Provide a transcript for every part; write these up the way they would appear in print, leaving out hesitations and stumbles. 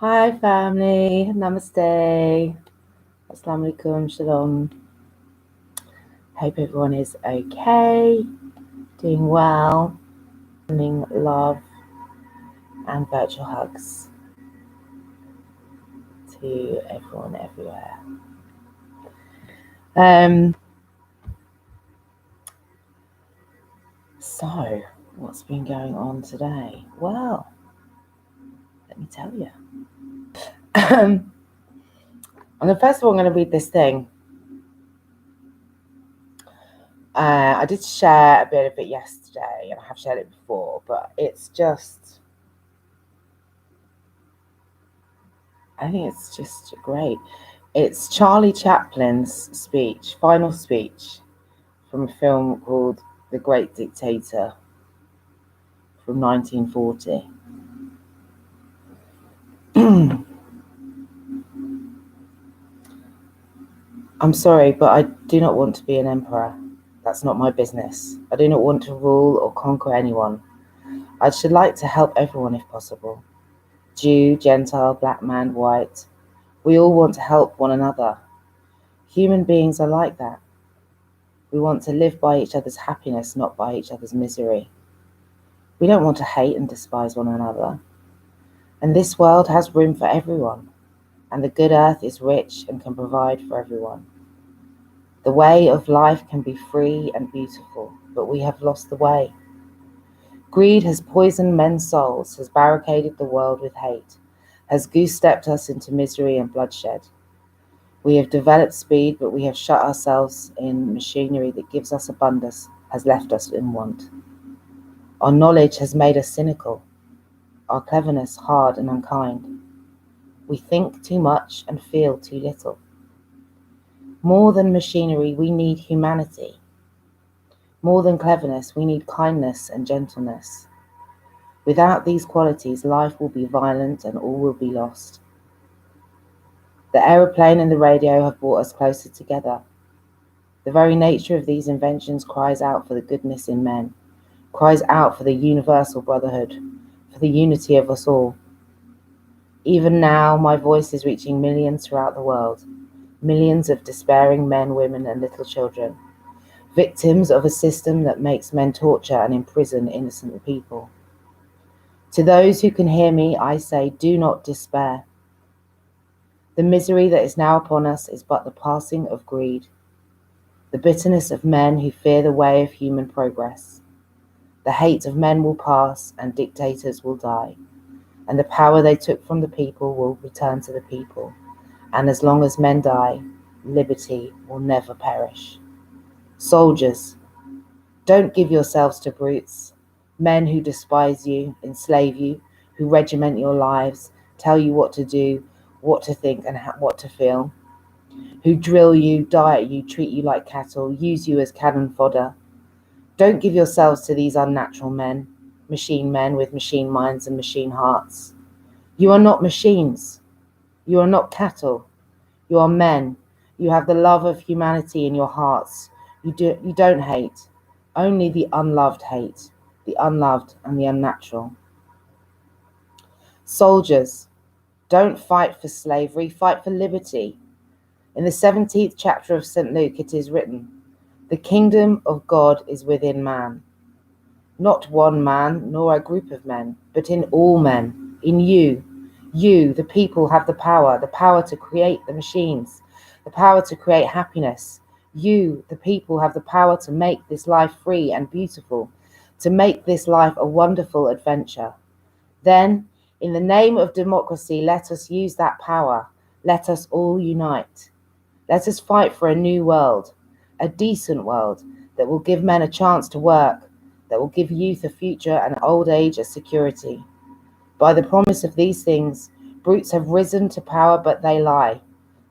Hi family, namaste, assalamu alaikum, shalom. Hope everyone is okay, doing well, sending love and virtual hugs to everyone everywhere. So what's been going on today? Well, let me tell you. And first of all, I'm going to read this thing. I did share a bit of it yesterday, and I have shared it before, but it's just, I think it's just great. It's Charlie Chaplin's speech, final speech from a film called The Great Dictator from 1940. I'm sorry, but I do not want to be an emperor. That's not my business. I do not want to rule or conquer anyone. I should like to help everyone if possible. Jew, Gentile, black man, white. We all want to help one another. Human beings are like that. We want to live by each other's happiness, not by each other's misery. We don't want to hate and despise one another. And this world has room for everyone, and the good earth is rich and can provide for everyone. The way of life can be free and beautiful, but we have lost the way. Greed has poisoned men's souls, has barricaded the world with hate, has goose-stepped us into misery and bloodshed. We have developed speed, but we have shut ourselves in machinery that gives us abundance, has left us in want. Our knowledge has made us cynical, our cleverness hard and unkind. We think too much and feel too little. More than machinery, we need humanity. More than cleverness, we need kindness and gentleness. Without these qualities, life will be violent and all will be lost. The aeroplane and the radio have brought us closer together. The very nature of these inventions cries out for the goodness in men, cries out for the universal brotherhood, for the unity of us all. Even now, my voice is reaching millions throughout the world, millions of despairing men, women, and little children, victims of a system that makes men torture and imprison innocent people. To those who can hear me, I say, do not despair. The misery that is now upon us is but the passing of greed, the bitterness of men who fear the way of human progress. The hate of men will pass and dictators will die, and the power they took from the people will return to the people. And as long as men die, liberty will never perish. Soldiers, don't give yourselves to brutes, men who despise you, enslave you, who regiment your lives, tell you what to do, what to think, and what to feel, who drill you, diet you, treat you like cattle, use you as cannon fodder. Don't give yourselves to these unnatural men with machine minds and machine hearts. You are not machines. You are not cattle. You are men. You have the love of humanity in your hearts. You don't hate. Only the unloved hate, the unloved and the unnatural. Soldiers, don't fight for slavery, fight for liberty. In the 17th chapter of St. Luke, it is written, the kingdom of God is within man. Not one man, nor a group of men, but in all men, in you. You, the people, have the power to create the machines, the power to create happiness. You, the people, have the power to make this life free and beautiful, to make this life a wonderful adventure. Then, in the name of democracy, let us use that power. Let us all unite. Let us fight for a new world, a decent world that will give men a chance to work, that will give youth a future and old age a security. By the promise of these things, brutes have risen to power, but they lie.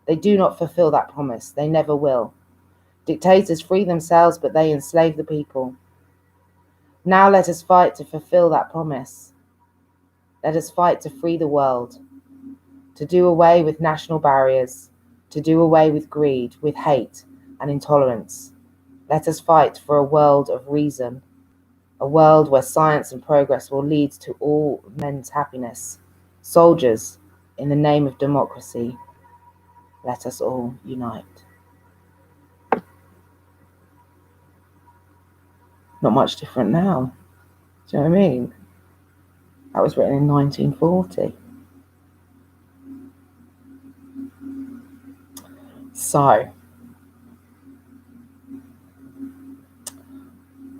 They do not fulfill that promise. They never will. Dictators free themselves, but they enslave the people. Now let us fight to fulfill that promise. Let us fight to free the world, to do away with national barriers, to do away with greed, with hate and intolerance. Let us fight for a world of reason, a world where science and progress will lead to all men's happiness. Soldiers, In the name of democracy, let us all unite. Not much different now. Do you know what I mean? That was written in 1940. So,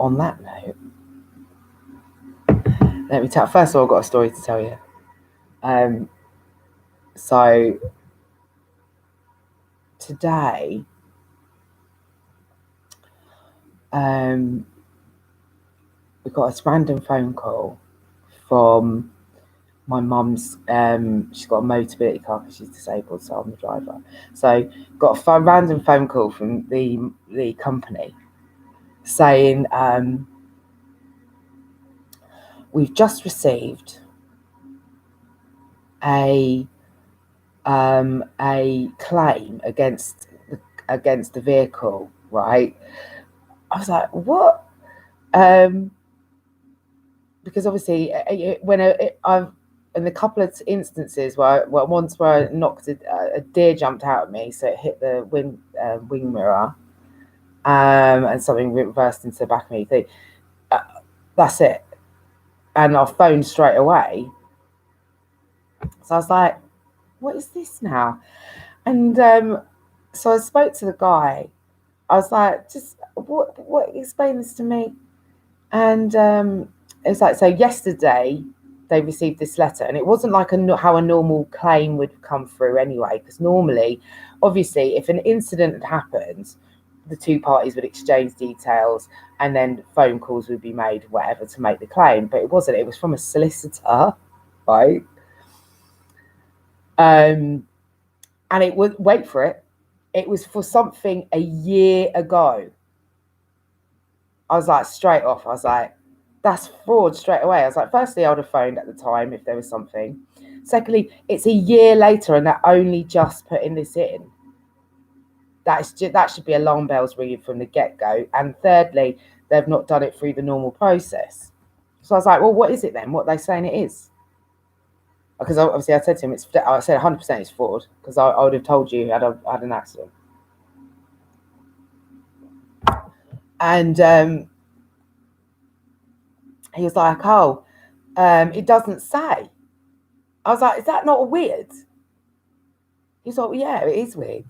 on that note, let me tell. First of all, I've got a story to tell you. So today, we got a random phone call from my mum's. She's got a Motability car because she's disabled, so I'm the driver. So got a random phone call from the company saying, we've just received a claim against the vehicle, right? I was like, what? Because obviously, when I've in a couple of instances once where I knocked a deer jumped out at me, so it hit the wing mirror, and something reversed into the back of me. That's it, and I phoned straight away. So I was like, what is this now? And so I spoke to the guy. I was like, just what explain this to me. And it was like, so yesterday they received this letter, and it wasn't like how a normal claim would come through anyway, because normally, obviously, if an incident had happened, the two parties would exchange details and then phone calls would be made, whatever, to make the claim. But it wasn't. It was from a solicitor, right? And it would, wait for it, it was for something a year ago. I was like, straight off, I was like, that's fraud straight away. I was like, firstly, I would have phoned at the time if there was something. Secondly, it's a year later and they're only just putting this in. That should be alarm bells ringing from the get-go. And thirdly, they've not done it through the normal process. So I was like, well, what is it then? What are they saying it is? Because obviously I said to him, I said 100% it's fraud, because I would have told you had an accident. And he was like, oh, it doesn't say. I was like, is that not weird? He was like, well, yeah, it is weird.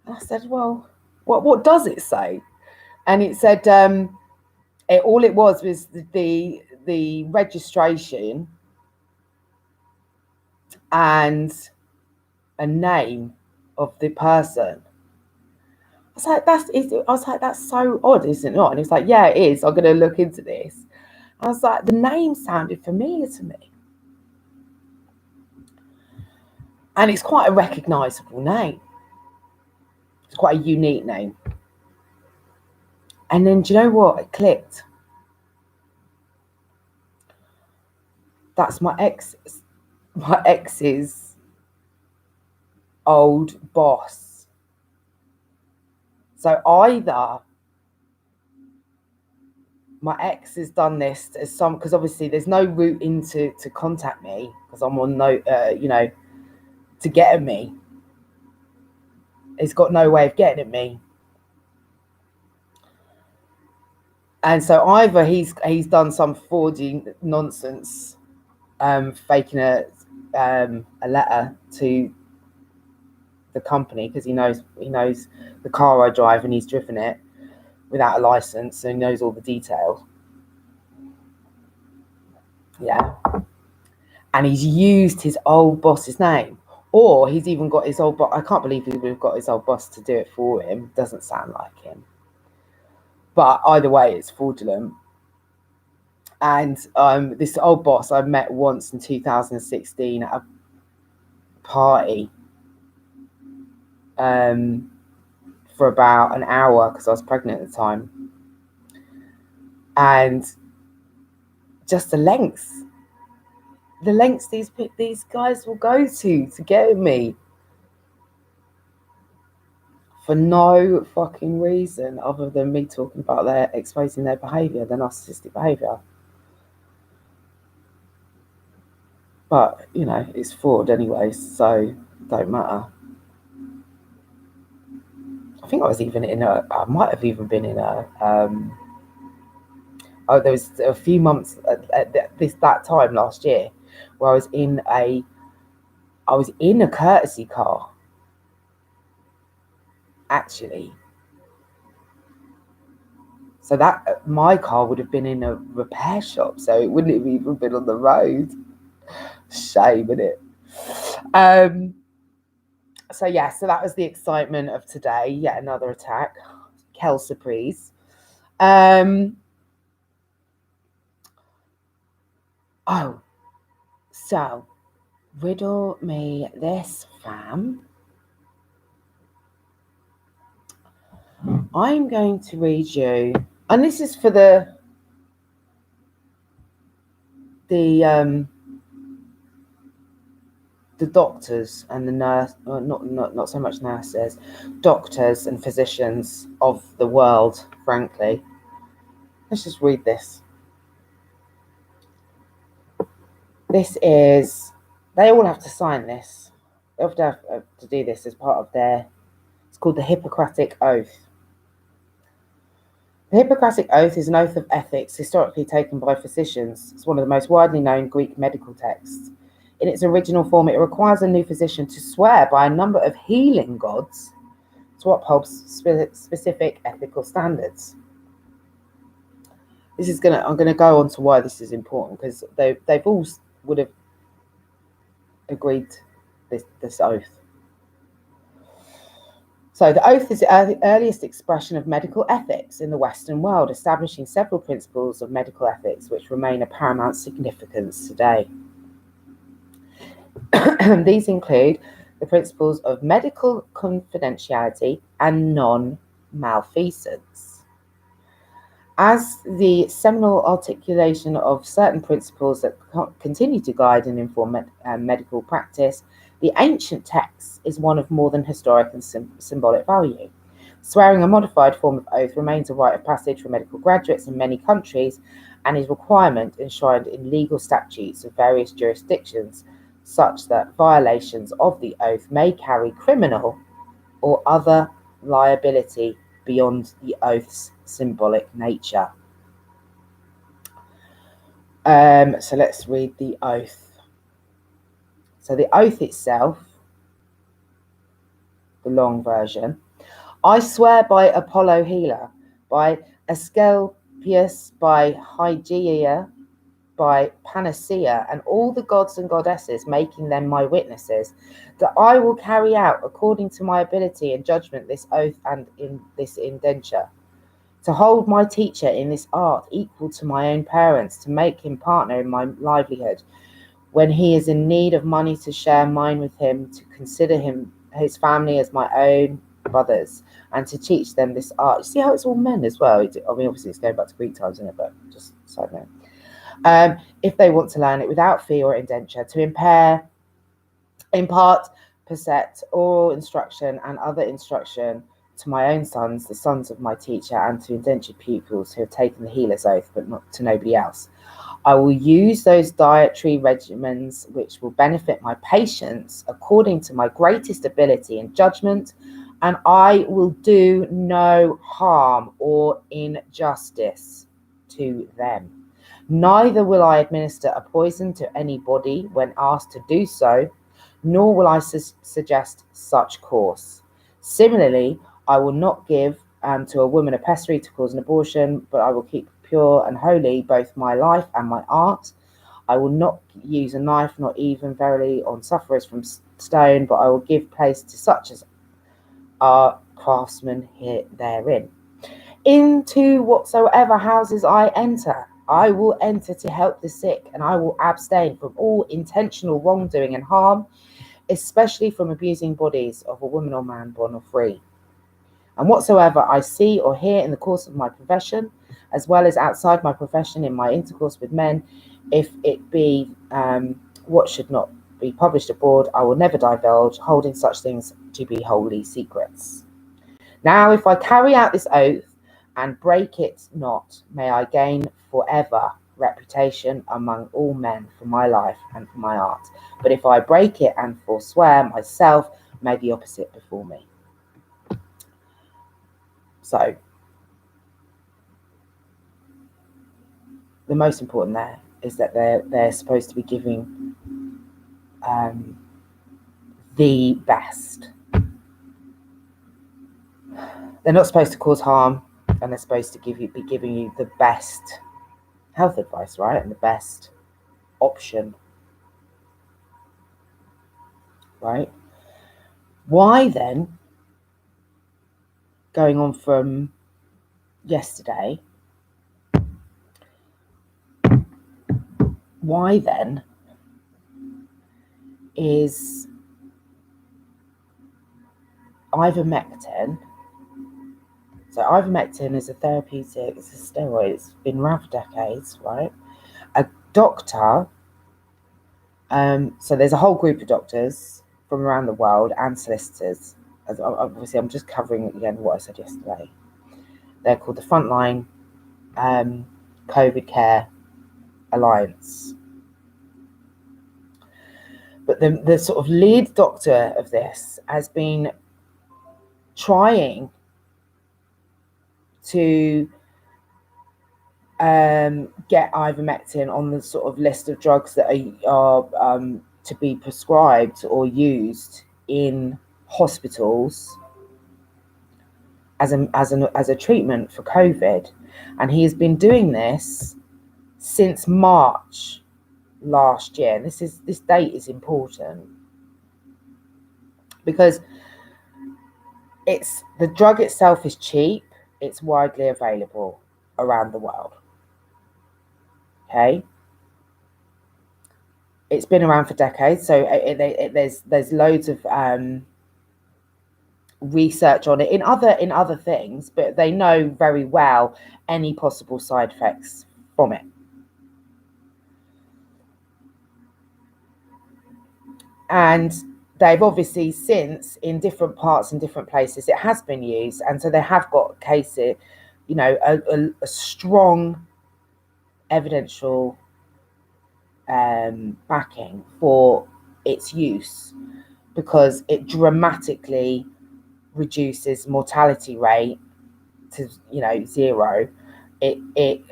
And I said, well, what does it say? And it said, all it was the registration and a name of the person. I was like, that's so odd, isn't it not? And he was like, yeah, it is. I'm going to look into this. I was like, the name sounded familiar to me. And it's quite a recognisable name. It's quite a unique name. And then, do you know what? It clicked. That's my ex's old boss. So either my ex has done this as because obviously there's no route into to contact me, because I'm on to get at me. It's got no way of getting at me. And so either he's done some forging nonsense, faking a letter to the company, because he knows the car I drive and he's driven it without a license, so he knows all the details. Yeah. And he's used his old boss's name, or he's even got his old boss. I can't believe he would have got his old boss to do it for him. Doesn't sound like him. But either way, it's fraudulent. And this old boss I met once in 2016 at a party for about an hour, because I was pregnant at the time. And just the lengths these guys will go to get at me for no fucking reason other than me talking about exposing their behaviour, their narcissistic behaviour. But, it's fraud anyway, so don't matter. I think I might have even been in there was a few months at that time last year where I was in a courtesy car, actually. So that my car would have been in a repair shop, so it wouldn't have even been on the road. Shame, isn't it? So that was the excitement of today. Yet another attack. Quelle surprise. So riddle me this, fam. I'm going to read you, and this is for the doctors and the nurse, not so much nurses, doctors and physicians of the world, frankly. Let's just read this. This is, they all have to sign this. They have to do this as part of it's called the Hippocratic Oath. The Hippocratic Oath is an oath of ethics historically taken by physicians. It's one of the most widely known Greek medical texts. In its original form, it requires a new physician to swear by a number of healing gods to uphold specific ethical standards. I'm going to go on to why this is important, because they've all would have agreed this oath. So the oath is the earliest expression of medical ethics in the Western world, establishing several principles of medical ethics which remain of paramount significance today. These include the principles of medical confidentiality and non-malfeasance. As the seminal articulation of certain principles that continue to guide and inform medical practice, the ancient text is one of more than historic and symbolic value. Swearing, a modified form of oath, remains a rite of passage for medical graduates in many countries and is a requirement enshrined in legal statutes of various jurisdictions, such that violations of the oath may carry criminal or other liability beyond the oath's symbolic nature. So let's read the oath. So the oath itself, the long version: I swear by Apollo Healer, by Asclepius, by Hygeia, by Panacea, and all the gods and goddesses, making them my witnesses, that I will carry out, according to my ability and judgment, this oath and in this indenture, to hold my teacher in this art equal to my own parents, to make him partner in my livelihood, when he is in need of money to share mine with him, to consider his family as my own brothers, and to teach them this art. You see how it's all men as well? I mean, obviously it's going back to Greek times, isn't it? But just side note. If they want to learn it without fee or indenture, to impart, possess, oral instruction and other instruction to my own sons, the sons of my teacher, and to indentured pupils who have taken the healer's oath, but not to nobody else. I will use those dietary regimens which will benefit my patients according to my greatest ability and judgment, and I will do no harm or injustice to them. Neither will I administer a poison to anybody when asked to do so, nor will I suggest such course. Similarly, I will not give to a woman a pessary to cause an abortion, but I will keep pure and holy both my life and my art. I will not use a knife, not even verily on sufferers from stone, but I will give place to such as are craftsmen here therein. Into whatsoever houses I enter, I will enter to help the sick, and I will abstain from all intentional wrongdoing and harm, especially from abusing bodies of a woman or man, born or free. And whatsoever I see or hear in the course of my profession, as well as outside my profession in my intercourse with men, if it be what should not be published abroad, I will never divulge, holding such things to be holy secrets. Now, if I carry out this oath and break it not, may I gain forever reputation among all men for my life and for my art. But if I break it and forswear myself, may the opposite befall me. So the most important there is that they're supposed to be giving the best. They're not supposed to cause harm, and they're supposed to be giving you the best health advice, right? And the best option, right? Why then, going on from yesterday, why then is ivermectin? So ivermectin is a therapeutic, it's a steroid, it's been around for decades, right? A doctor, so there's a whole group of doctors from around the world and solicitors. Obviously, I'm just covering again what I said yesterday. They're called the Frontline COVID Care Alliance. But the sort of lead doctor of this has been trying to get ivermectin on the sort of list of drugs that are to be prescribed or used in hospitals as a treatment for COVID, and he has been doing this since March last year. And this date is important because the drug itself is cheap, it's widely available around the world. Okay, it's been around for decades, so there's loads of research on it in other things, but they know very well any possible side effects from it. And they've obviously since, in different parts and different places, it has been used, and so they have got cases, a strong evidential backing for its use, because it dramatically reduces mortality rate to 0. It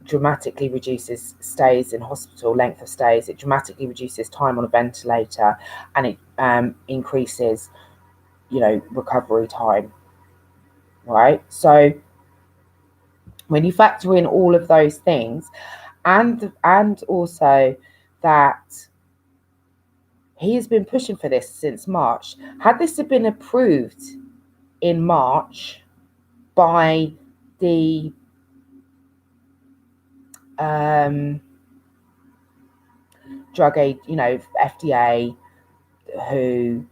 dramatically reduces stays in hospital, length of stays. It dramatically reduces time on a ventilator, and it increases recovery time, right? So when you factor in all of those things, and also that he has been pushing for this since March. Had this been approved in March by the drug aid, FDA, WHO,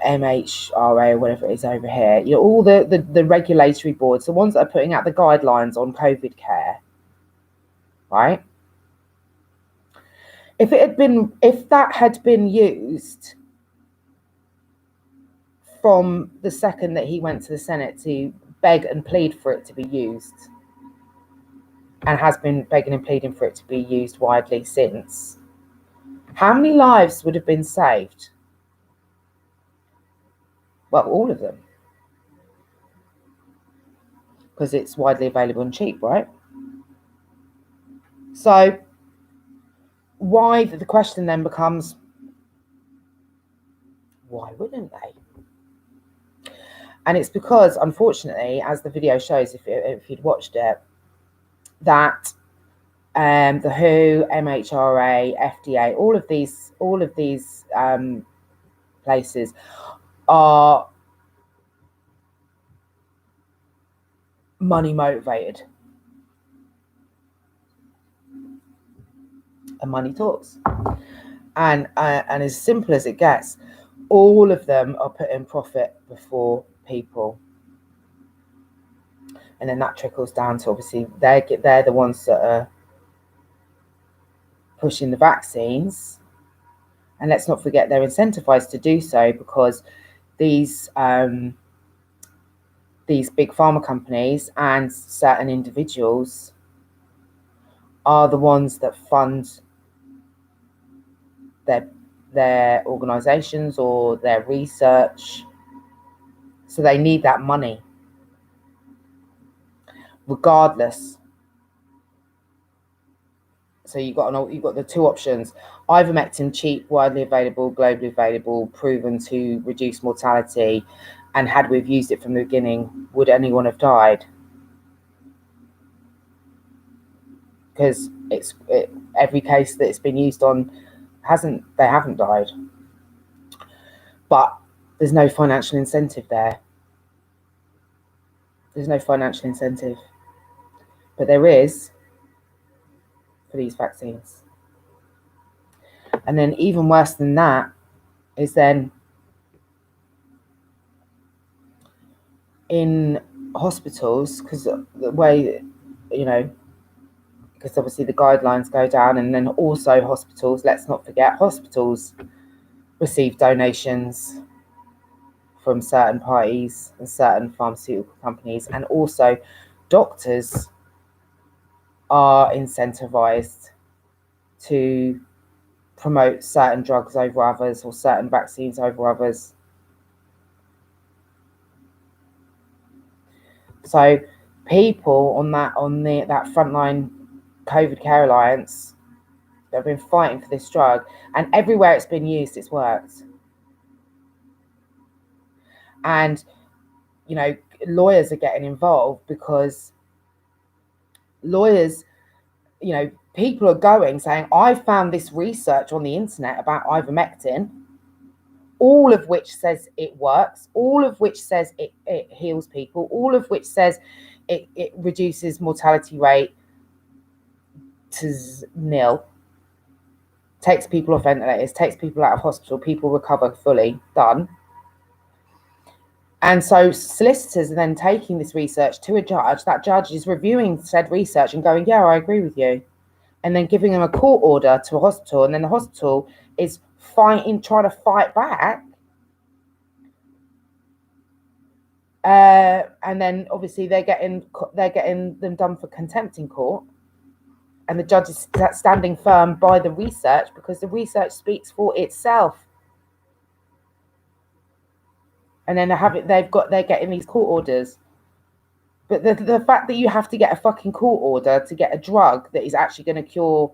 MHRA, or whatever it is over here, all the regulatory boards, the ones that are putting out the guidelines on COVID care, right? If that had been used from the second that he went to the Senate to beg and plead for it to be used, and has been begging and pleading for it to be used widely since, how many lives would have been saved? Well, all of them, because it's widely available and cheap, right? So why, the question then becomes, why wouldn't they? And it's because, unfortunately, as the video shows, if you'd watched it, that the WHO, MHRA, FDA, all of these places are money motivated, and money talks. And as simple as it gets, all of them are putting profit before people, and then that trickles down to, obviously, they're the ones that are pushing the vaccines, and let's not forget they're incentivized to do so, because these big pharma companies and certain individuals are the ones that fund their organizations or their research. So they need that money regardless. So you've got the two options: ivermectin, cheap, widely available, globally available, proven to reduce mortality, and had we used it from the beginning, would anyone have died? Because every case that it's been used on they haven't died. But there's no financial incentive there. There's no financial incentive. But there is for these vaccines. And then even worse than that is then in hospitals, because the way, because obviously the guidelines go down, and then also hospitals, let's not forget, hospitals receive donations from certain parties and certain pharmaceutical companies, and also doctors are incentivized to promote certain drugs over others or certain vaccines over others. So people on that frontline COVID Care Alliance, they've been fighting for this drug, and everywhere it's been used, it's worked. And lawyers are getting involved because lawyers, people are going saying, I found this research on the internet about ivermectin, all of which says it works, all of which says it heals people, all of which says it reduces mortality rate to nil, takes people off ventilators, takes people out of hospital, people recover fully, done. And so solicitors are then taking this research to a judge. That judge is reviewing said research and going, yeah, I agree with you. And then giving them a court order to a hospital. And then the hospital is trying to fight back. And then obviously they're getting them done for contempt in court. And the judge is standing firm by the research because the research speaks for itself. And then they're getting these court orders. But the fact that you have to get a fucking court order to get a drug that is actually going to cure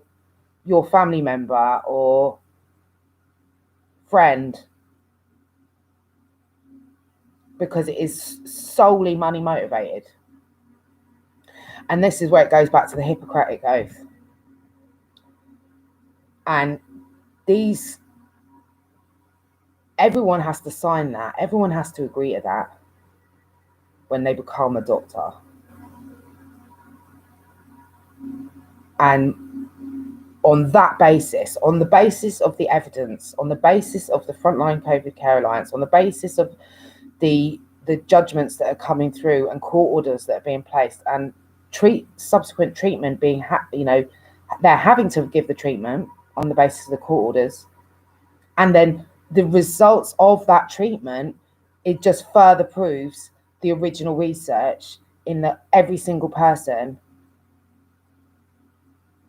your family member or friend, because it is solely money motivated. And this is where it goes back to the Hippocratic Oath. And everyone has to sign that. Everyone has to agree to that when they become a doctor. And on that basis, on the basis of the evidence, on the basis of the Frontline COVID Care Alliance, on the basis of the judgments that are coming through and court orders that are being placed, and subsequent treatment being, they're having to give the treatment on the basis of the court orders, and then the results of that treatment, it just further proves the original research in that every single person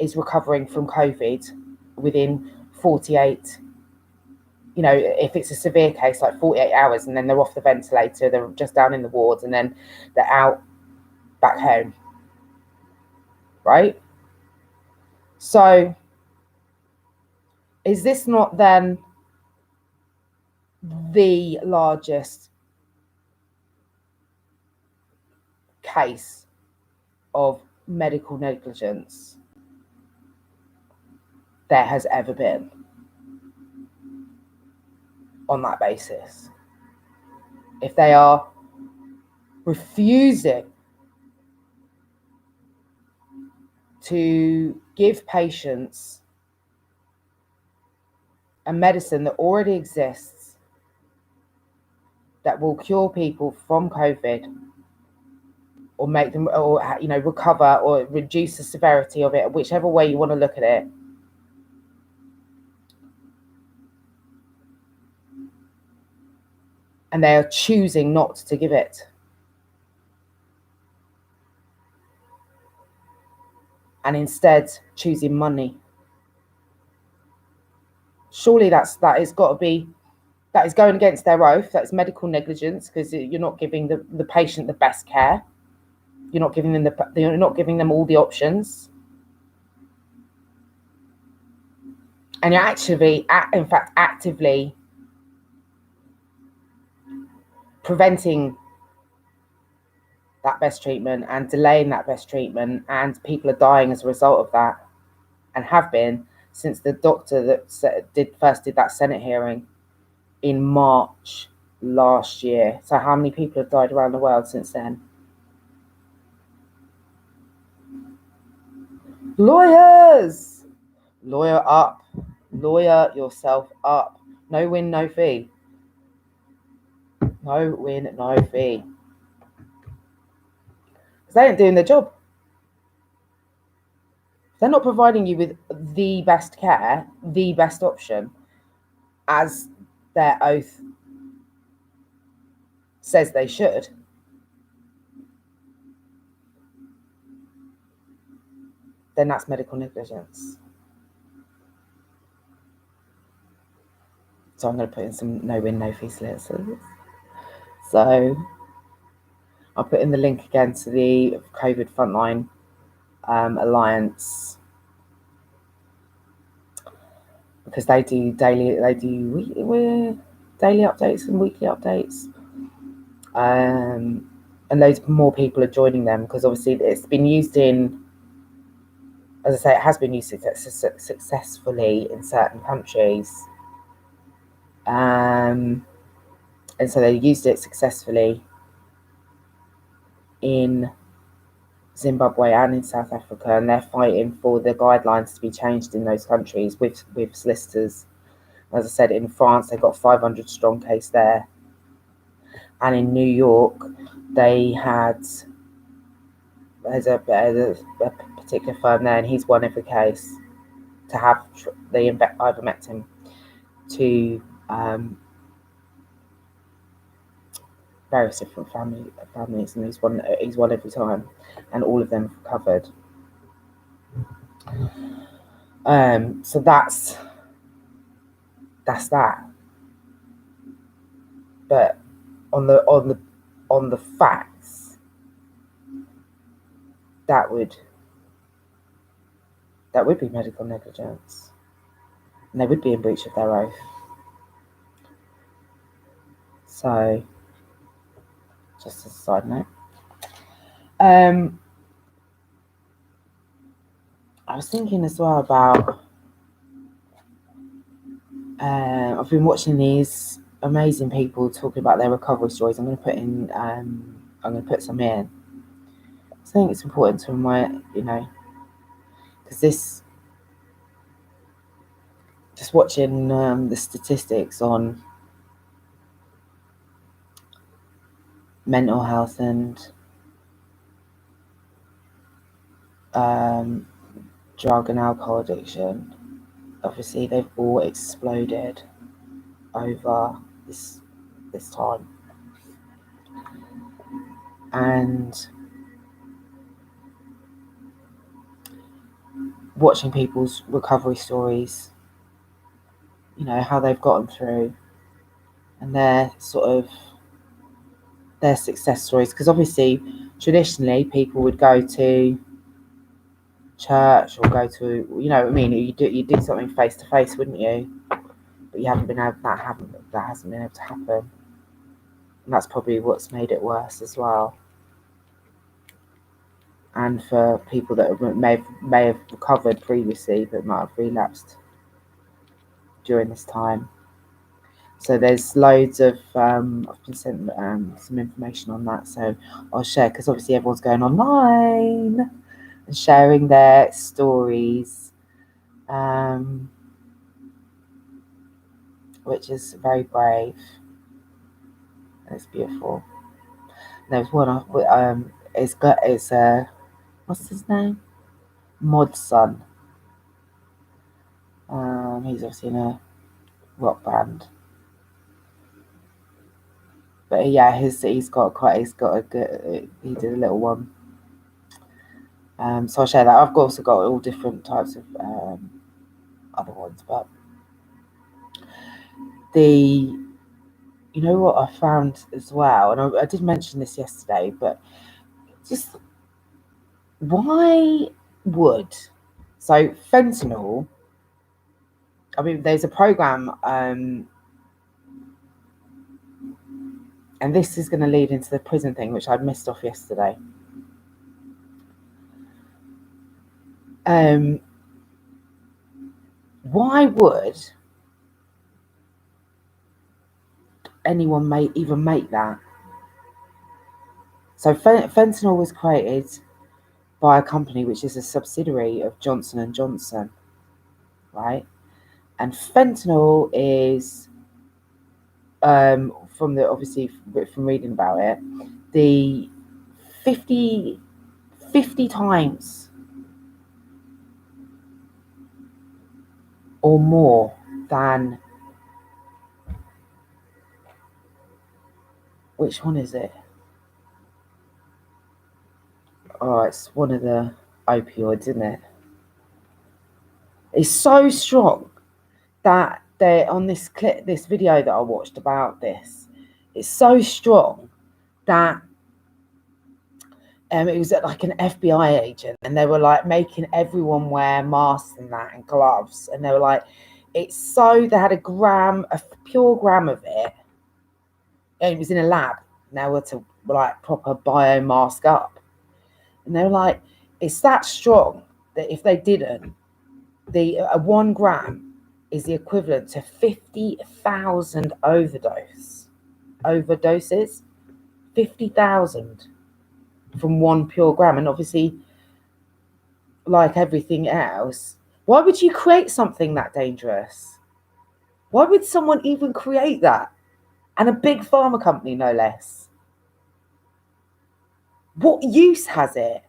is recovering from COVID within 48, if it's a severe case, like 48 hours, and then they're off the ventilator, they're just down in the wards, and then they're out back home, right? So is this not then the largest case of medical negligence there has ever been on that basis? If they are refusing to give patients a medicine that already exists that will cure people from COVID, or make them, or recover, or reduce the severity of it, whichever way you want to look at it, and they are choosing not to give it, and instead choosing money. Surely that is got to be, that is going against their oath. That's medical negligence, because you're not giving the patient the best care. You're not giving them all the options, and you're actually, in fact, actively preventing that best treatment and delaying that best treatment, and people are dying as a result of that, and have been since the doctor that did that Senate hearing in March last year. So how many people have died around the world since then? Lawyers, lawyer up, lawyer yourself up. No win, no fee. No win, no fee. Because they ain't doing their job. They're not providing you with the best care, the best option, as their oath says they should. Then that's medical negligence. So I'm going to put in some no win, no fee solicitors. So I'll put in the link again to the COVID Frontline Alliance, because they do daily updates and weekly updates, and loads more people are joining them, because obviously it's been used in, as I say, it has been used successfully in certain countries, and so they used it successfully in Zimbabwe and in South Africa, and they're fighting for the guidelines to be changed in those countries with solicitors. As I said, in France, they've got 500 strong case there. And in New York, there's a particular firm there, and he's won every case to have the ivermectin to various different families, and he's won every time, and all of them have recovered. So that's that. But on the facts, that would be medical negligence, and they would be in breach of their oath. So, just as a side note, I was thinking as well about, I've been watching these amazing people talking about their recovery stories. I'm going to put some in. I think it's important to remind, because just watching the statistics on mental health and drug and alcohol addiction, obviously they've all exploded over this time, and watching people's recovery stories, how they've gotten through, and their success stories, because obviously traditionally people would go to church or go to, you do something face to face, wouldn't you? But you haven't been able, that hasn't been able to happen, and that's probably what's made it worse as well. And for people that may have recovered previously but might have relapsed during this time. So there's loads of I've been sent some information on that, so I'll share, because obviously everyone's going online and sharing their stories, which is very brave. It's beautiful. There's one it's what's his name? Mod's son. He's obviously in a rock band. But yeah, he did a little one. So I'll share that. I've also got all different types of other ones, but you know what I found as well, and I did mention this yesterday, but just why would, so fentanyl, I mean, there's a program, and this is going to lead into the prison thing, which I missed off yesterday. Why would anyone even make that? So fentanyl was created by a company which is a subsidiary of Johnson & Johnson, right? And fentanyl is, from reading about it, the 50 times or more than, which one is it? Oh, it's one of the opioids, isn't it? It's so strong that they're on this video that I watched about this. It's so strong that it was like an FBI agent, and they were like making everyone wear masks and that and gloves, and they were like, it's so, they had a pure gram of it, and it was in a lab. Now we're to like proper biomask up, and they were like, it's that strong that if they didn't, the 1 gram is the equivalent to 50,000 overdoses, 50,000 from 1 pure gram. And obviously, like everything else, why would you create something that dangerous? Why would someone even create that? And a big pharma company, no less. What use has it?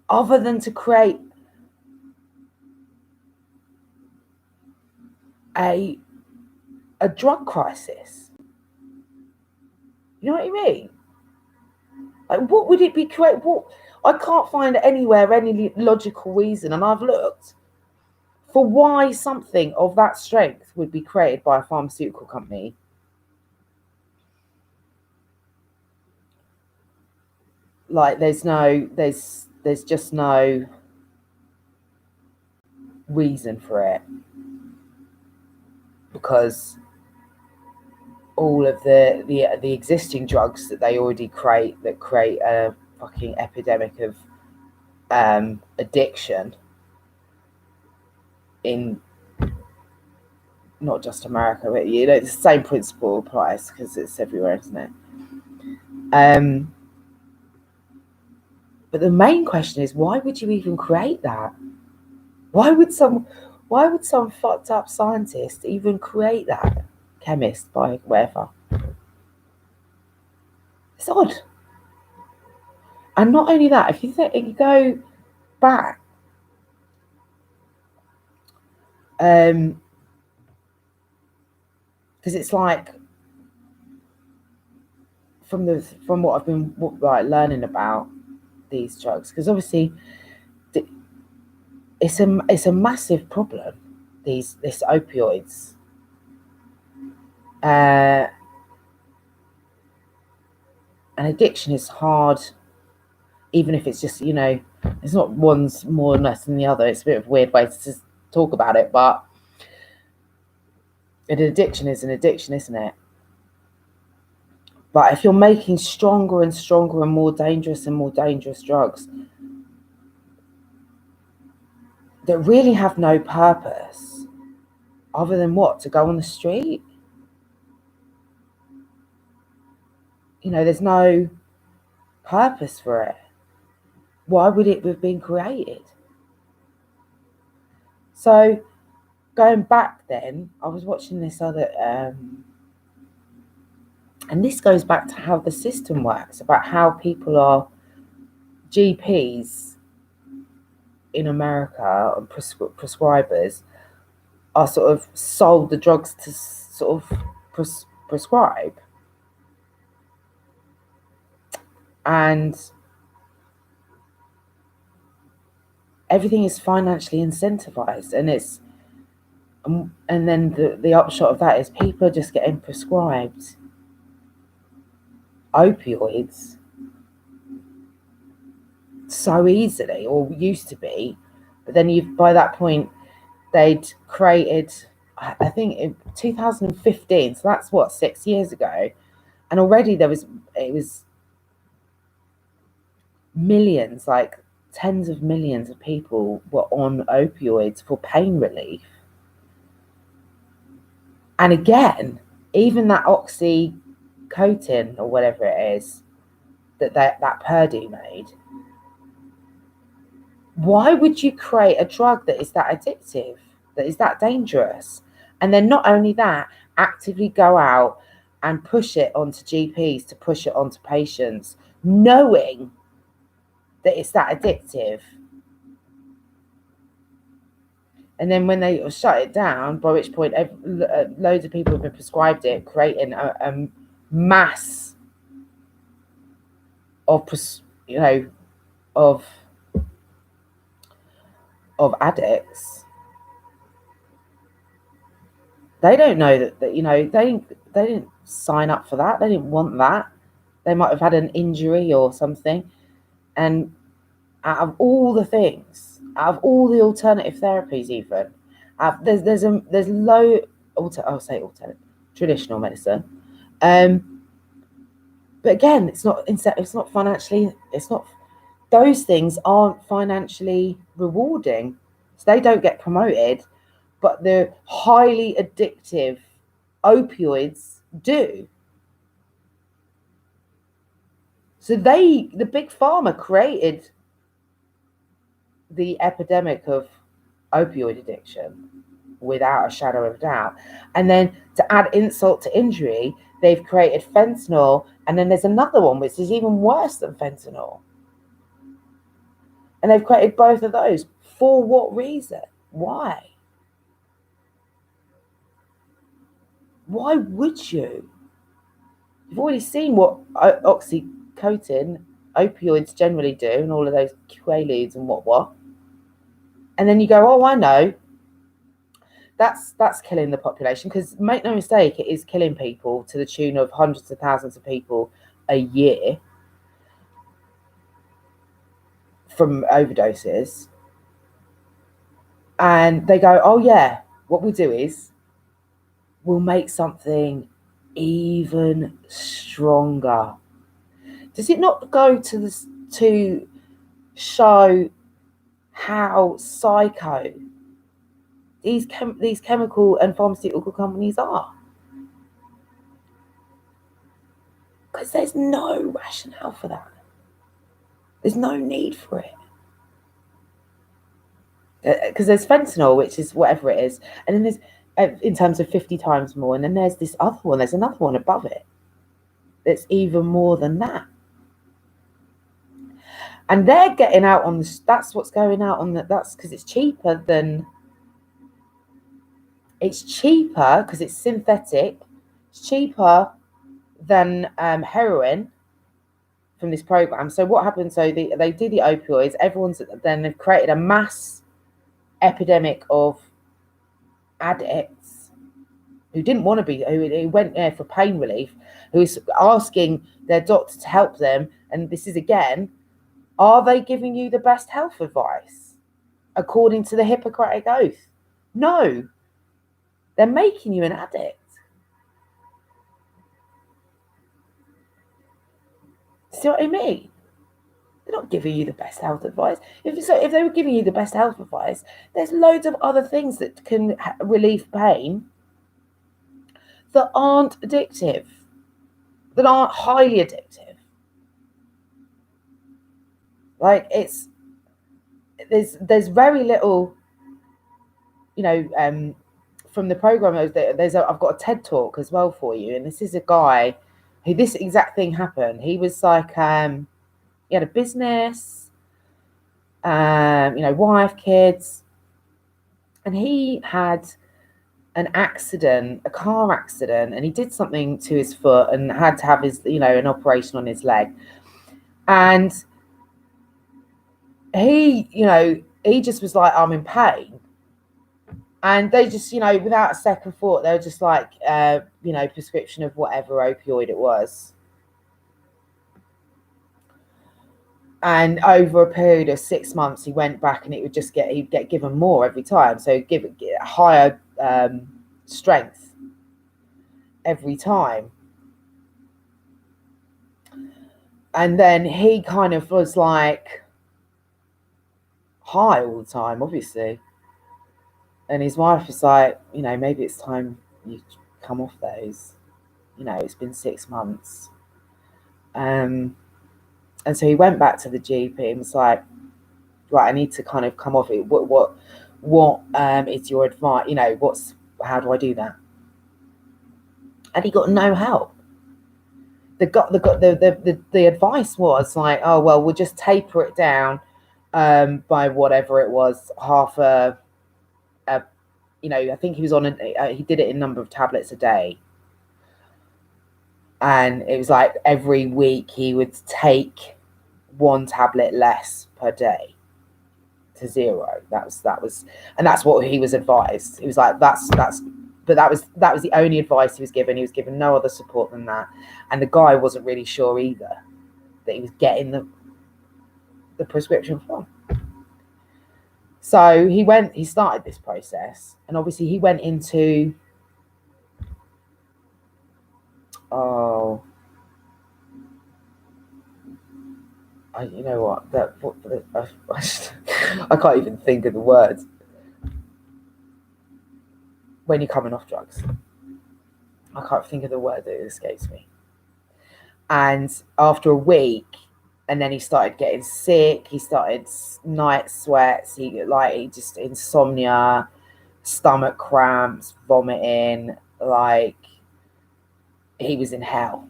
Other than to create a drug crisis. You know what I mean? Like, what would it be create? What, I can't find anywhere any logical reason, and I've looked for why something of that strength would be created by a pharmaceutical company. Like, there's just no reason for it, because all of the existing drugs that they already create a fucking epidemic of addiction in not just America, but the same principle applies because it's everywhere, isn't it? But the main question is, why would you even create that? Why would some fucked up scientist even create that? Chemist, by whatever. It's odd. And not only that, if you go back, because it's like, from what I've been learning about these drugs, because obviously it's a massive problem, this opioids. And addiction is hard, even if it's just, it's not one's more or less than the other. It's a bit of a weird way to talk about it, but an addiction is an addiction, isn't it? But if you're making stronger and stronger and more dangerous drugs that really have no purpose other than what? To go on the street? There's no purpose for it. Why would it have been created? So going back then, I was watching this other, and this goes back to how the system works, about how people are, GPs in America and prescribers are sort of sold the drugs to sort of prescribe. And everything is financially incentivized, and then the upshot of that is people are just getting prescribed opioids so easily, or used to be. But then by that point they'd created, I think in 2015, so that's what, 6 years ago, and already it was millions, like tens of millions of people were on opioids for pain relief. And again, even that oxycodone or whatever it is that Purdue made, why would you create a drug that is that addictive, that is that dangerous? And then not only that, actively go out and push it onto GPs, to push it onto patients, knowing that it's that addictive. And then when they shut it down, by which point loads of people have been prescribed it, creating a mass of of addicts. They don't know that they didn't sign up for that. They didn't want that. They might have had an injury or something. And out of all the things, out of all the alternative therapies, even there's traditional medicine, but again, it's not financially, those things aren't financially rewarding, so they don't get promoted, but the highly addictive opioids do. So the big pharma created the epidemic of opioid addiction without a shadow of a doubt. And then to add insult to injury, they've created fentanyl, and then there's another one which is even worse than fentanyl. And they've created both of those. For what reason? Why? Why would you? You've already seen what oxycodone, opioids generally do, and all of those quaaludes and what. And then you go, oh, I know. That's killing the population, because make no mistake, it is killing people to the tune of hundreds of thousands of people a year from overdoses. And they go, oh yeah, what we'll do is we'll make something even stronger. Does it not go to show how psycho these chemical and pharmaceutical companies are? Because there's no rationale for that. There's no need for it. Because there's fentanyl, which is whatever it is, and then there's, in terms of 50 times more, and then there's this other one, there's another one above it that's even more than that. And they're getting out on this, that's what's going out on that's because it's cheaper because it's synthetic. It's cheaper than heroin from this program. So what happens? So they do the opioids. Then they've created a mass epidemic of addicts who didn't want to be, who went there for pain relief, who's asking their doctor to help them. And this is again, are they giving you the best health advice according to the Hippocratic Oath? No. They're making you an addict. See what I mean? They're not giving you the best health advice. If they were giving you the best health advice, there's loads of other things that can relieve pain that aren't addictive, that aren't highly addictive. Like there's very little, from the program. I've got a TED talk as well for you, and this is a guy who this exact thing happened. He was like, he had a business, wife, kids, and he had an accident, a car accident, and he did something to his foot and had to have his, an operation on his leg. And he, he just was like, I'm in pain. And they just, without a second thought, they were just like, prescription of whatever opioid it was. And over a period of 6 months, he went back, and it would just he'd get given more every time. So give it higher strength every time. And then he kind of was like high all the time, obviously. And his wife was like, maybe it's time you come off those. It's been 6 months. And so he went back to the GP and was like, right, I need to kind of come off it. What is your advice? How do I do that? And he got no help. The advice was like, oh well, we'll just taper it down by whatever it was, half a I think he was on he did it in number of tablets a day. And it was like every week he would take 1 tablet less per day to 0. That was, and that's what he was advised. He was like, but that was the only advice he was given. He was given no other support than that. And the guy wasn't really sure either that he was getting the prescription from. So he started this process, and obviously he went into, you know what? I can't even think of the words. When you're coming off drugs, I can't think of the word that escapes me. And after a week, and then he started getting sick. He started night sweats. He just insomnia, stomach cramps, vomiting. Like he was in hell.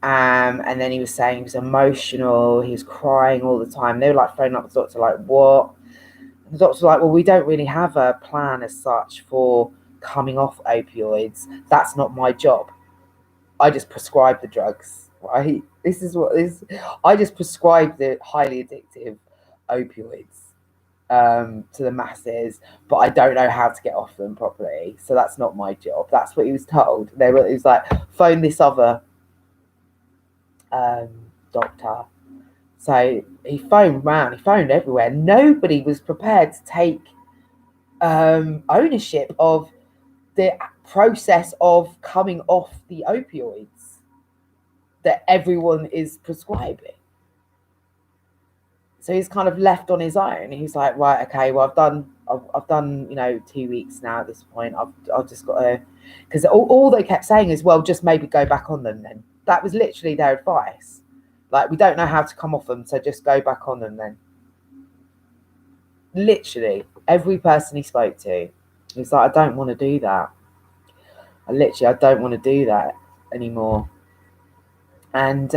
And then he was saying he was emotional. He was crying all the time. They were like phoning up the doctor, like, what? And the doctor's like, well, we don't really have a plan as such for coming off opioids. That's not my job. I just prescribe the drugs, right? This is what this. I just prescribe the highly addictive opioids to the masses, but I don't know how to get off them properly. So that's not my job. That's what he was told. He was like, phone this other doctor. So he phoned round, he phoned everywhere. Nobody was prepared to take ownership of the process of coming off the opioids that everyone is prescribing. So he's kind of left on his own. He's like, right, okay, well, I've done 2 weeks now at this point. I've just got to, because all they kept saying is, well, just maybe go back on them then. That was literally their advice. Like, we don't know how to come off them, so just go back on them then. Literally, every person he spoke to, he was like, I don't want to do that. I don't want to do that anymore. And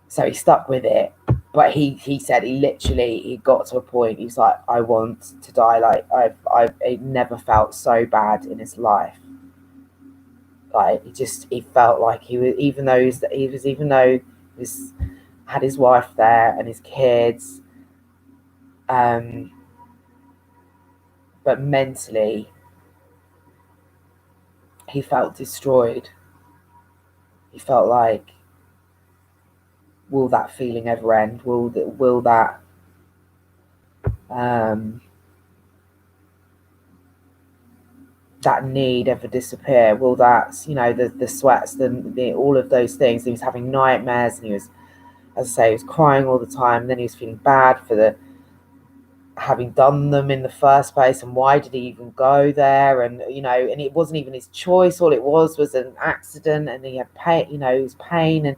so he stuck with it. But he said he got to a point, he's like, I want to die. Like, I've never felt so bad in his life. Like, he felt like he was, even though he had his wife there and his kids, but mentally he felt destroyed. He felt like, will that feeling ever end? Will that that need ever disappear? Will that, the sweats, the all of those things? He was having nightmares, and he was, as I say, he was crying all the time. And then he was feeling bad for having done them in the first place, and why did he even go there? And and it wasn't even his choice. All it was an accident, and he had pain. It was pain, and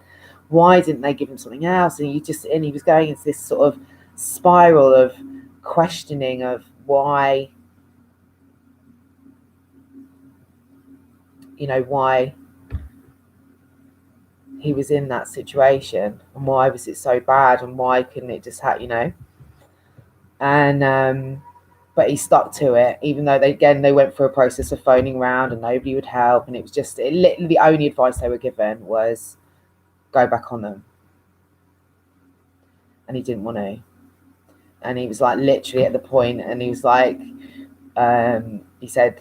why didn't they give him something else? And he was going into this sort of spiral of questioning of why. Why he was in that situation, and why was it so bad, and why couldn't it just and but he stuck to it, even though they went through a process of phoning around and nobody would help. And it was just literally the only advice they were given was go back on them. And he didn't want to. And he was like literally at the point, and he was like, he said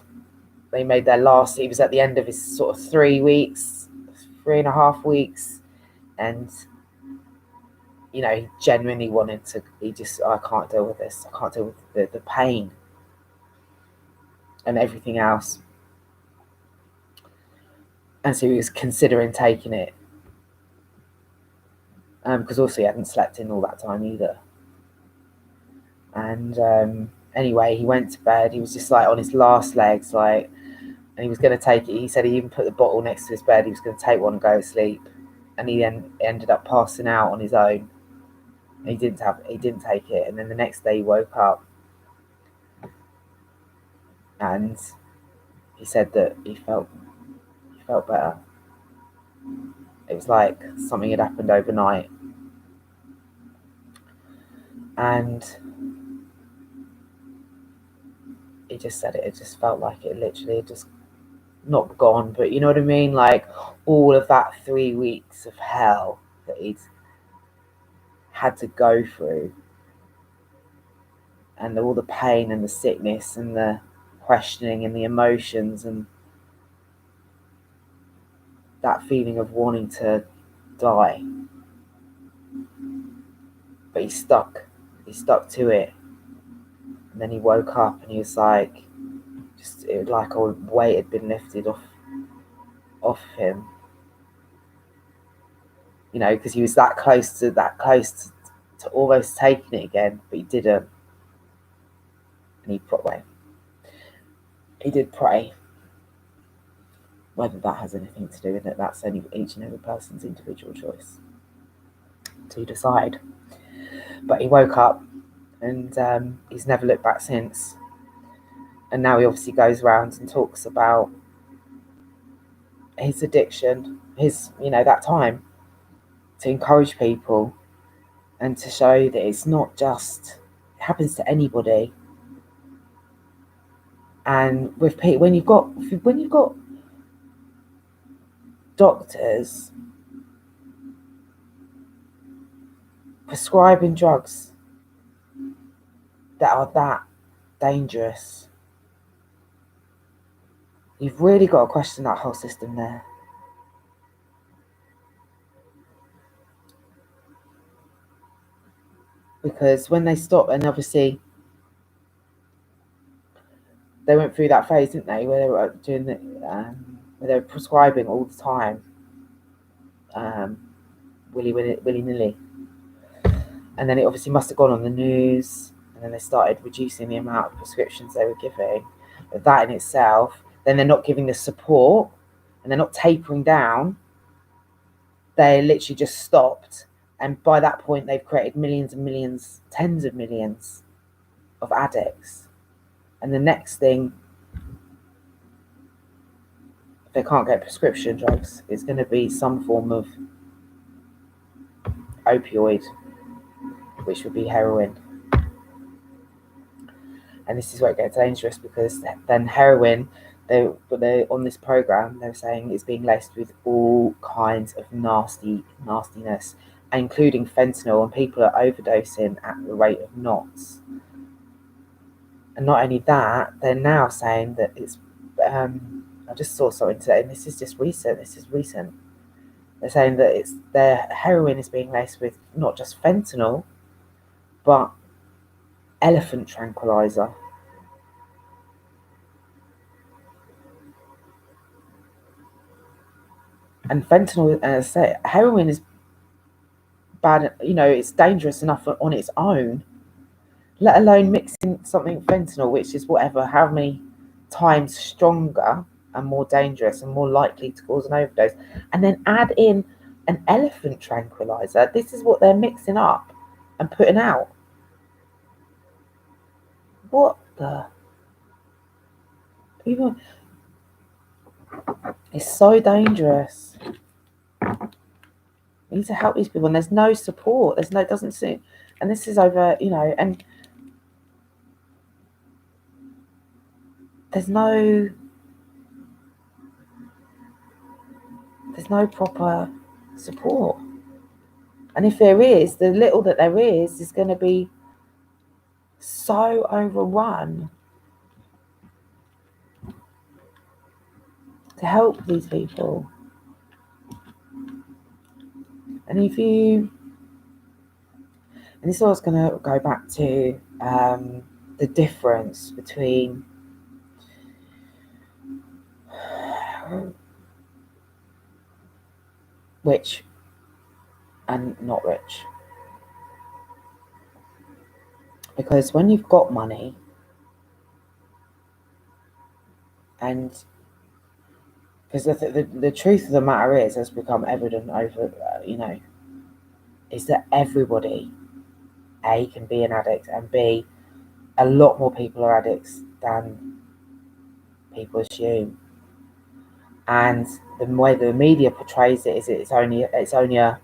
they made their last, he was at the end of his sort of 3 weeks, 3.5 weeks. And, you know, he genuinely wanted to, I can't deal with this. I can't deal with the pain and everything else. And so he was considering taking it. Because also he hadn't slept in all that time either. And anyway, he went to bed. He was just like on his last legs, like, and he was going to take it. He said he even put the bottle next to his bed. He was going to take one and go to sleep. And he then ended up passing out on his own. And he didn't take it. And then the next day he woke up, and he said that he felt better. It was like something had happened overnight. And he just said it just felt like it literally just not gone, but you know what I mean? Like all of that 3 weeks of hell that he'd had to go through, and all the pain and the sickness and the questioning and the emotions and that feeling of wanting to die. But he stuck to it. And then he woke up and he was like, it was like a weight had been lifted off him. You know, because he was that close to almost taking it again, but he didn't. And he did pray. Whether that has anything to do with it, that's only each and every person's individual choice to decide. But he woke up, and he's never looked back since. And now he obviously goes around and talks about his addiction, that time, to encourage people and to show that it's not just, it happens to anybody. And with people, when you've got doctors prescribing drugs that are that dangerous, you've really got to question that whole system there. Because when they stop, and obviously they went through that phase, didn't they, where they were doing where they were prescribing all the time, willy-nilly. And then it obviously must have gone on the news, and then they started reducing the amount of prescriptions they were giving. But that in itself, then they're not giving the support, and they're not tapering down. They literally just stopped. And by that point, they've created millions and millions, tens of millions of addicts. And the next thing, if they can't get prescription drugs, is going to be some form of opioid, which would be heroin. And this is where it gets dangerous, because then heroin, they on this program, they're saying it's being laced with all kinds of nastiness, including fentanyl, and people are overdosing at the rate of knots. And not only that, they're now saying that it's, I just saw something today, and this is recent. They're saying that their heroin is being laced with not just fentanyl, but elephant tranquilizer. And fentanyl, as I say, heroin is bad, it's dangerous enough on its own, let alone mixing something fentanyl, which is how many times stronger and more dangerous and more likely to cause an overdose, and then add in an elephant tranquilizer. This is what they're mixing up and putting out. What the? People, it's so dangerous. We need to help these people, and there's no support. It doesn't seem, and this is over, and there's no proper support. And if there is, the little that there is going to be so overrun to help these people. And if you, and this is always going to go back to the difference between rich and not rich. Because when you've got money, and because the truth of the matter is, has become evident over, is that everybody, A, can be an addict, and B, a lot more people are addicts than people assume. And the way the media portrays it is it's only an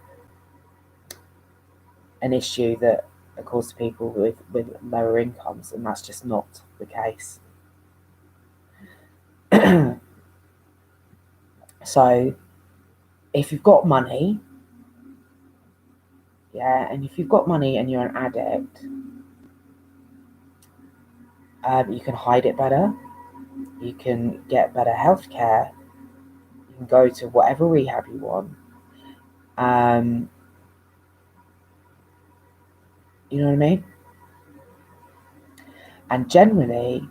issue that occurs to people with lower incomes, and that's just not the case. So if you've got money, and if you've got money and you're an addict, you can hide it better, you can get better healthcare, you can go to whatever rehab you want. You know what I mean? And generally,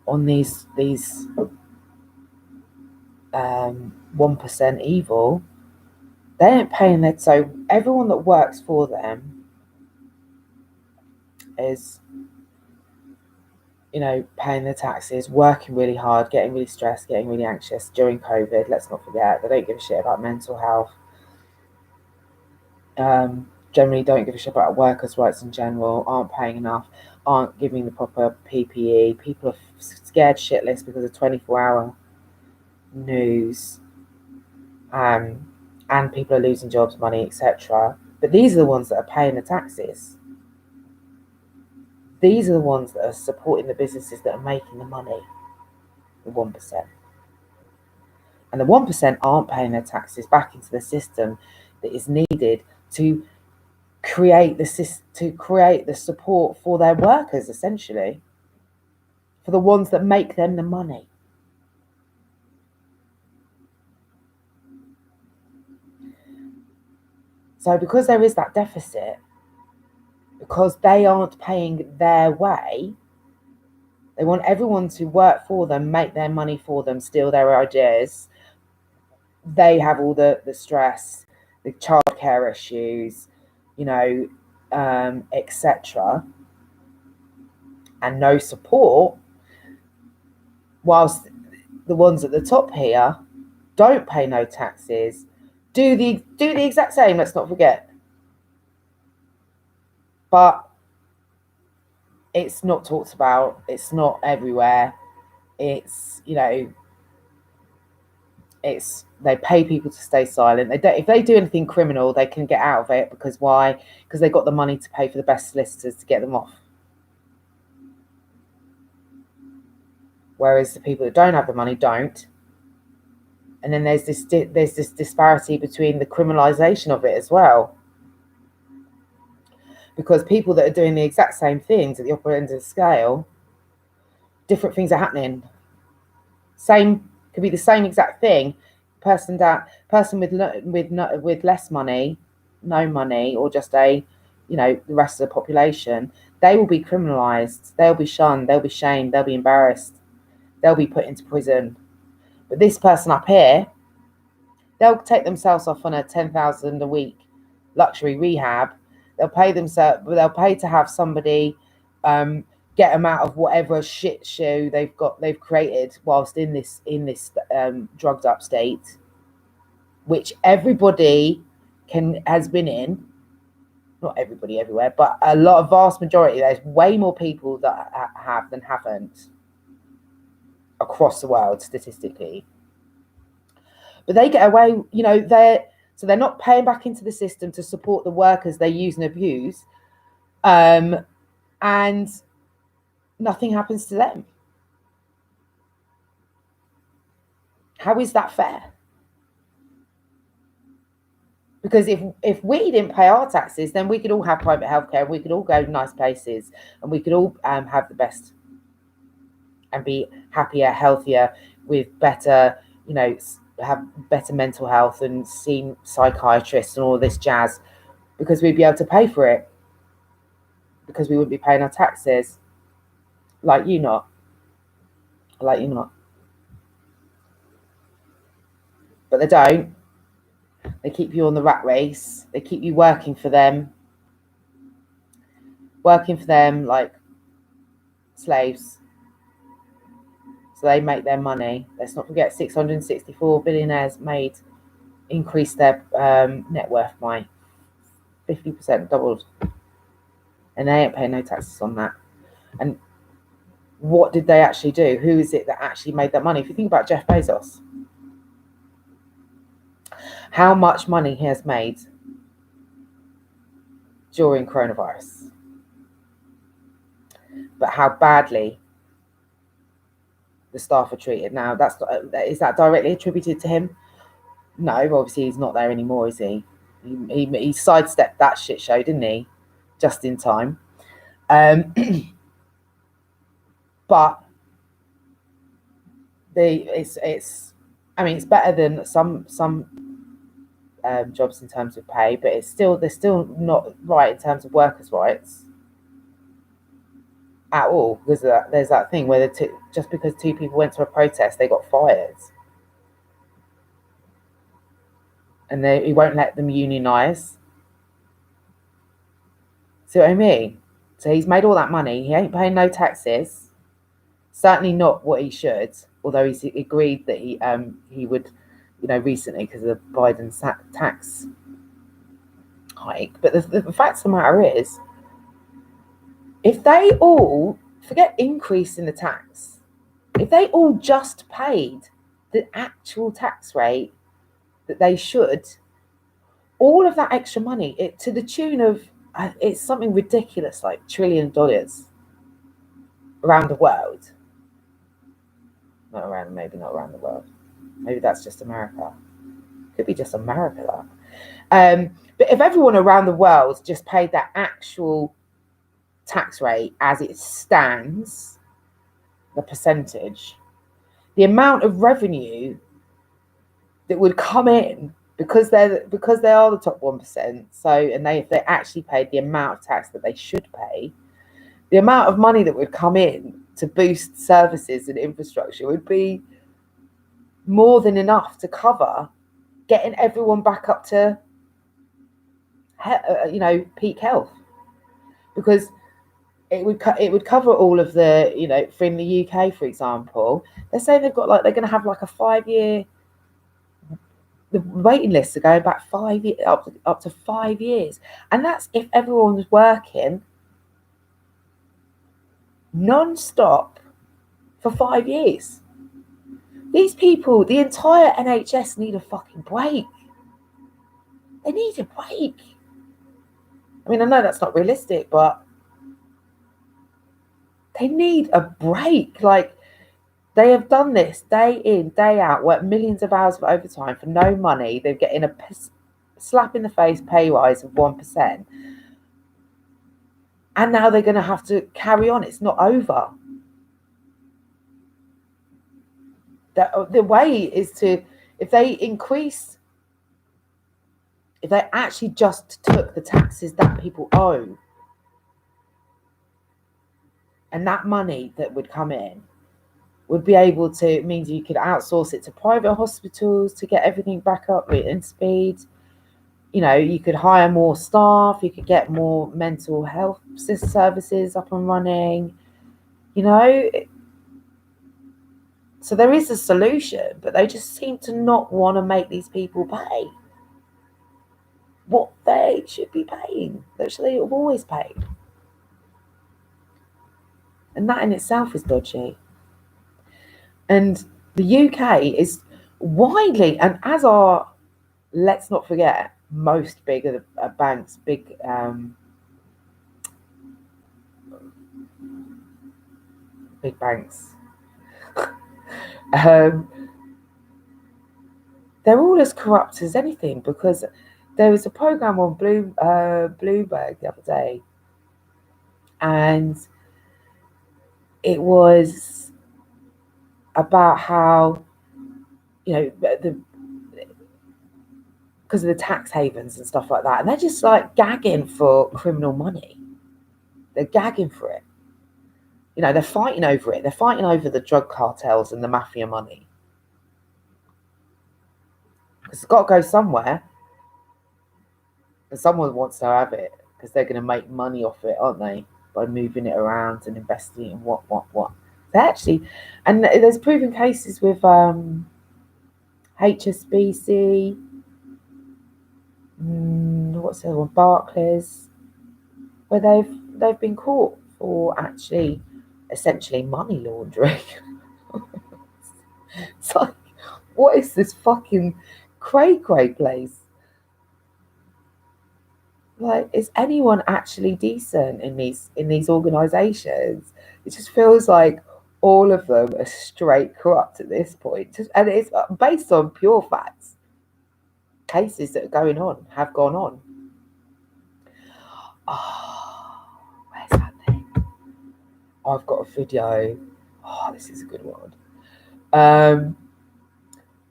on these 1% evil, they ain't paying that. So everyone that works for them is, paying their taxes, working really hard, getting really stressed, getting really anxious during COVID. Let's not forget, they don't give a shit about mental health. Generally don't give a shit about workers' rights in general, aren't paying enough, aren't giving the proper PPE. People are scared shitless because of 24-hour news, and people are losing jobs, money, etc. But these are the ones that are paying the taxes. These are the ones that are supporting the businesses that are making the money, the 1%. And the 1% aren't paying their taxes back into the system that is needed to create the support for their workers, essentially, for the ones that make them the money. So because there is that deficit, because they aren't paying their way, they want everyone to work for them, make their money for them, steal their ideas. They have all the stress, the childcare issues, etc. And no support, whilst the ones at the top here don't pay no taxes, do the exact same, let's not forget. But it's not talked about, it's not everywhere. It's, they pay people to stay silent. If they do anything criminal, they can get out of it. Because why? Because they got the money to pay for the best solicitors to get them off. Whereas the people that don't have the money don't. And then there's this disparity between the criminalisation of it as well. Because people that are doing the exact same things at the upper end of the scale, different things are happening. Could be the same exact thing. Person with less money, no money, or just the rest of the population, they will be criminalised. They'll be shunned. They'll be shamed. They'll be embarrassed. They'll be put into prison. But this person up here, they'll take themselves off on a 10,000 a week luxury rehab. They'll pay to have somebody get them out of whatever shit show they've created whilst in this drugged up state, which everybody has been in. Not everybody everywhere, but a vast majority. There's way more people that have than haven't across the world statistically. But they get away, they're not paying back into the system to support the workers they use and abuse, and nothing happens to them. How is that fair? Because if we didn't pay our taxes, then we could all have private healthcare, we could all go to nice places, and we could all have the best and be happier, healthier, with better, have better mental health and see psychiatrists and all this jazz, because we'd be able to pay for it, because we wouldn't be paying our taxes. Like you not. But they don't. They keep you on the rat race. They keep you working for them like slaves. So they make their money. Let's not forget 664 billionaires increased their net worth by 50%, doubled. And they ain't paying no taxes on that. And what did they actually do? Who is it that actually made that money? If you think about Jeff Bezos, how much money he has made during coronavirus, but how badly the staff are treated. Now, is that directly attributed to him? No, obviously he's not there anymore, is he? He sidestepped that shit show, didn't he? Just in time. But it's better than some jobs in terms of pay, but they're still not right in terms of workers' rights at all, because there's that thing where just because two people went to a protest, they got fired, and he won't let them unionize. See what I mean? So he's made all that money. He ain't paying no taxes. Certainly not what he should. Although he's agreed that he would, recently, because of Biden's tax hike. But the fact of the matter is, if they all forget increase in the tax, if they all just paid the actual tax rate that they should, all of that extra money, to the tune of, it's something ridiculous, like $1 trillion around the world. Maybe not around the world. Maybe that's just America. Could be just America, that. But if everyone around the world just paid that actual tax rate as it stands, the percentage, the amount of revenue that would come in, because they are the top 1%. So, and if they actually paid the amount of tax that they should pay, the amount of money that would come in to boost services and infrastructure would be more than enough to cover getting everyone back up to, peak health, because it would cover all of the, for in the UK, for example, they're saying they're going to have like a 5-year. The waiting lists are going back 5 years, up to 5 years, and that's if everyone was working non-stop for 5 years. These people, the entire NHS, need a fucking break. They need a break. I mean, I know that's not realistic, but they need a break. Like, they have done this day in, day out, worked millions of hours of overtime for no money. They're getting a slap in the face pay rise of 1%. And now they're going to have to carry on. It's not over. The way is to, if they actually just took the taxes that people owe, and that money that would come in would be able to, it means you could outsource it to private hospitals to get everything back up in speed. You could hire more staff, you could get more mental health services up and running, So there is a solution, but they just seem to not want to make these people pay what they should be paying, that they have always paid. And that in itself is dodgy. And the UK is widely, and as are, let's not forget, most big banks, big banks. They're all as corrupt as anything, because There was a program on Bloomberg the other day, and it was about how, you know, because of the tax havens and stuff like that, and they're just like gagging for criminal money. They're gagging for it. You know, they're fighting over it. They're fighting over the drug cartels and the mafia money. Because it's got to go somewhere. And someone wants to have it because they're going to make money off it, aren't they? By moving it around and investing in what. They actually, and there's proven cases with HSBC, what's the other one, Barclays, where they've been caught for actually essentially money laundering. It's like, what is this fucking cray place? Like, is anyone actually decent in these organisations? It just feels like all of them are straight corrupt at this point, and it's based on pure facts. Cases that have gone on. Oh, where's that thing? I've got a video. Oh, this is a good one.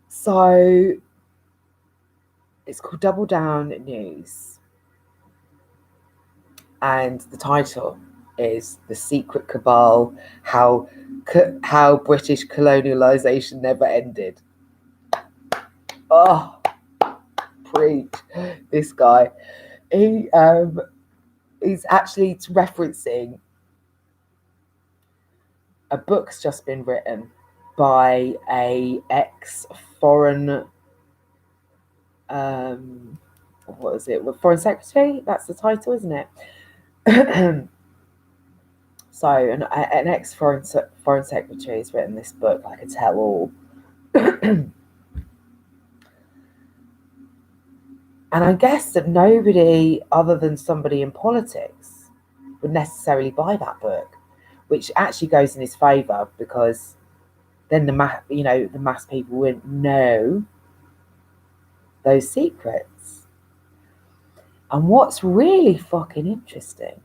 So it's called Double Down News, and the title is "The Secret Cabal: How British Colonialisation Never Ended." Oh, preach! This guy, he's actually referencing a book's just been written by a ex-foreign, what is it? Foreign Secretary? That's the title, isn't it? So an ex-foreign secretary has written this book, like a tell-all. And I guess that nobody other than somebody in politics would necessarily buy that book, which actually goes in his favour, because then the mass people wouldn't know those secrets. And what's really fucking interesting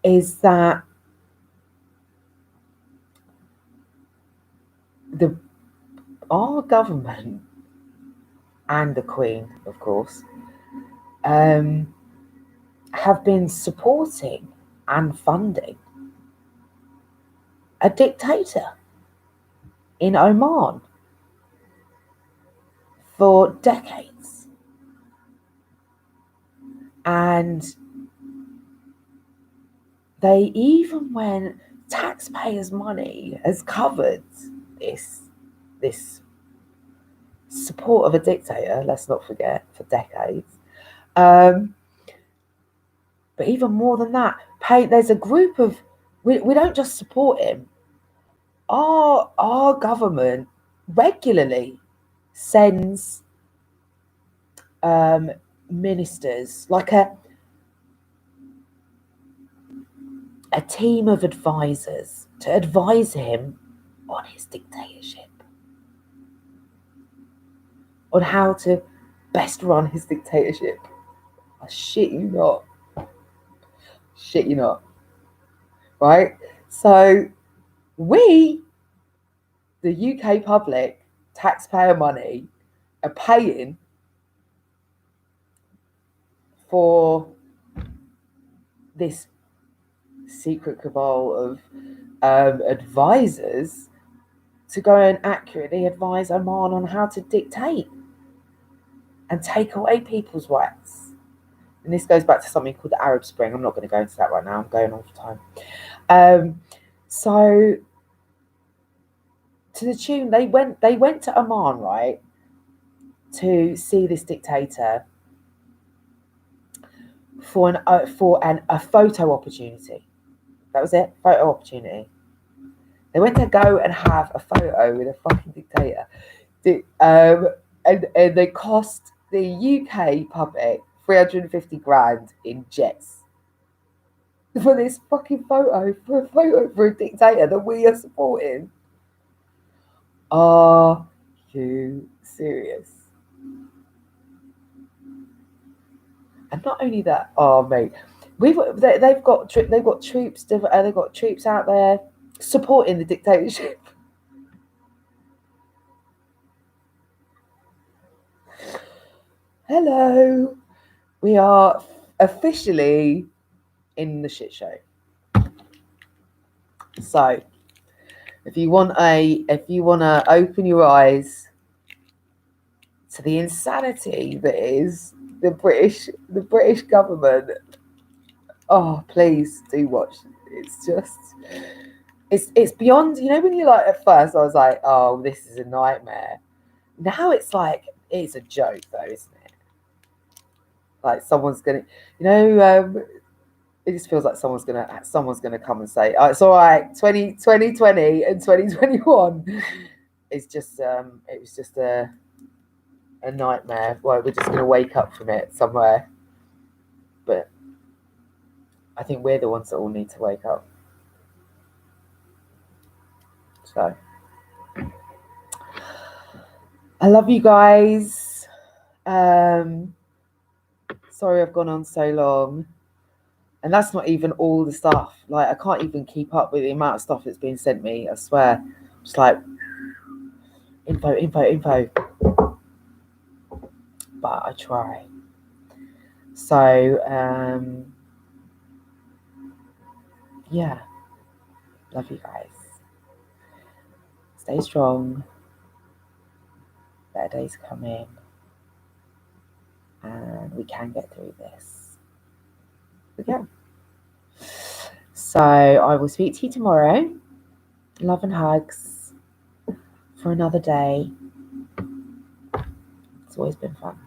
is that our government and the Queen, of course, have been supporting and funding a dictator in Oman for decades. And they, even when taxpayers' money has covered this support of a dictator, let's not forget, for decades. But even more than that, there's a group of, we don't just support him. Our government regularly sends ministers, like a team of advisors, to advise him on his dictatorship, on how to best run his dictatorship. I shit you not. Right? So we, the UK public, taxpayer money, are paying for this secret cabal of advisors to go and accurately advise Oman on how to dictate and take away people's rights. And this goes back to something called the Arab Spring. I'm not going to go into that right now. I'm going on for time. So to the tune, they went to Oman, right, to see this dictator for a photo opportunity. That was it, photo opportunity. They went to go and have a photo with a fucking dictator. And they cost the UK public 350 grand in jets for this fucking photo, for a dictator that we are supporting. Are you serious? And not only that, oh mate, they've got troops out there supporting the dictatorship. Hello, we are officially in the shit show. So, if you want to open your eyes to the insanity that is the British government, oh please do watch. It's just it's beyond, you know, when you like, at first I was like, oh, this is a nightmare. Now it's like, it's a joke though, isn't it? Like someone's gonna, you know, it just feels like someone's gonna come and say, oh, it's all right, 2020 and 2021 is just it was just a nightmare. Well, we're just gonna wake up from it somewhere. But I think we're the ones that all need to wake up. So I love you guys. Sorry I've gone on so long. And that's not even all the stuff. Like, I can't even keep up with the amount of stuff that's being sent me. I swear. It's like info. But I try. So, yeah. Love you guys. Stay strong. Better days coming. And we can get through this. We can. So I will speak to you tomorrow. Love and hugs for another day. It's always been fun.